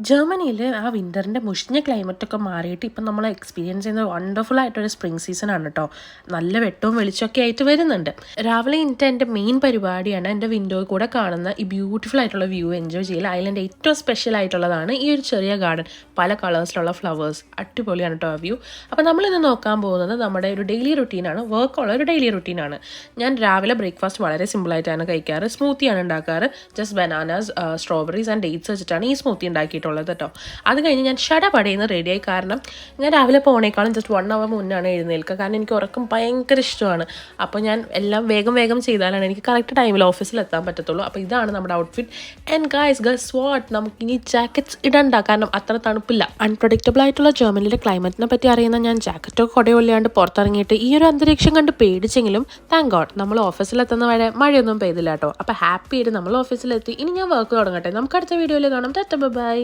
ജർമ്മനിയിൽ ആ വിൻ്ററിൻ്റെ മുഷിഞ്ഞ ക്ലൈമറ്റൊക്കെ മാറിയിട്ട് ഇപ്പം നമ്മൾ എക്സ്പീരിയൻസ് ചെയ്യുന്ന വണ്ടർഫുൾ ആയിട്ടൊരു സ്പ്രിംഗ് സീസണാണ് കേട്ടോ. നല്ല വെട്ടവും വെളിച്ചമൊക്കെ ആയിട്ട് വരുന്നുണ്ട്. രാവിലെ എനിക്ക് എൻ്റെ മെയിൻ പരിപാടിയാണ് എൻ്റെ വിൻഡോയിൽ കൂടെ കാണുന്ന ഈ ബ്യൂട്ടിഫുൾ ആയിട്ടുള്ള വ്യൂ എൻജോയ് ചെയ്യൽ. അതിലെൻ്റെ ഏറ്റവും സ്പെഷ്യൽ ആയിട്ടുള്ളതാണ് ഈ ഒരു ചെറിയ ഗാർഡൻ, പല കളേഴ്സിലുള്ള ഫ്ലവേഴ്സ്, അടിപൊളിയാണ് കേട്ടോ ആ വ്യൂ. അപ്പോൾ നമ്മളിന്ന് നോക്കാൻ പോകുന്നത് നമ്മുടെ ഒരു ഡെയിലി റുട്ടീനാണ്, വർക്കുള്ള ഒരു ഡെയിലി റുട്ടീനാണ്. ഞാൻ രാവിലെ ബ്രേക്ക്ഫാസ്റ്റ് വളരെ സിമ്പിളായിട്ടാണ് കഴിക്കാറ്. സ്മൂത്തിയാണ് ഉണ്ടാക്കാറ്. Just bananas, strawberries and dates വെച്ചിട്ടാണ് ഈ സ്മൂത്തി ഉണ്ടാക്കിയിട്ടുള്ളത് കേട്ടോ. അത് കഴിഞ്ഞ് ഞാൻ ഷടപടയുന്ന റെഡിയായി. കാരണം ഞാൻ രാവിലെ പോണേക്കാളും ജസ്റ്റ് 1 hour മുന്നാണ് എഴുന്നേൽക്കുക. കാരണം എനിക്ക് ഉറക്കം ഭയങ്കര ഇഷ്ടമാണ്. അപ്പോൾ ഞാൻ എല്ലാം വേഗം വേഗം ചെയ്താലാണ് എനിക്ക് കറക്റ്റ് ടൈമിൽ ഓഫീസിൽ എത്താൻ പറ്റത്തുള്ളൂ. അപ്പോൾ ഇതാണ് നമ്മുടെ ഔട്ട്ഫിറ്റ്. ആൻഡ് ഗൈസ് വാട്ട്, നമുക്കിനി ജാക്കറ്റ്സ് ഇടണ്ട, കാരണം അത്ര തണുപ്പില്ല. അൺപ്രഡിക്റ്റബിൾ ആയിട്ടുള്ള ജർമ്മനിയിലെ ക്ലൈമറ്റിനെ പറ്റി അറിയുന്ന ഞാൻ ജാക്കറ്റോ കൊടയൊല്ലാണ്ട് പുറത്തിറങ്ങിയിട്ട് ഈ ഒരു അന്തരീക്ഷം കണ്ട് പേടിച്ചെങ്കിലും താങ്ക് ഗോഡ് നമ്മൾ ഓഫീസിലെത്തുന്ന വരെ മഴയൊന്നും പെയ്തില്ല കേട്ടോ. അപ്പോൾ ഹാപ്പി ആയിട്ട് നമ്മൾ ഓഫീസിലെത്തി. ഇനി ഞാൻ വർക്ക് തുടങ്ങട്ടെ. നമുക്ക് അടുത്ത വീഡിയോയിൽ കാണാം. Tata bye.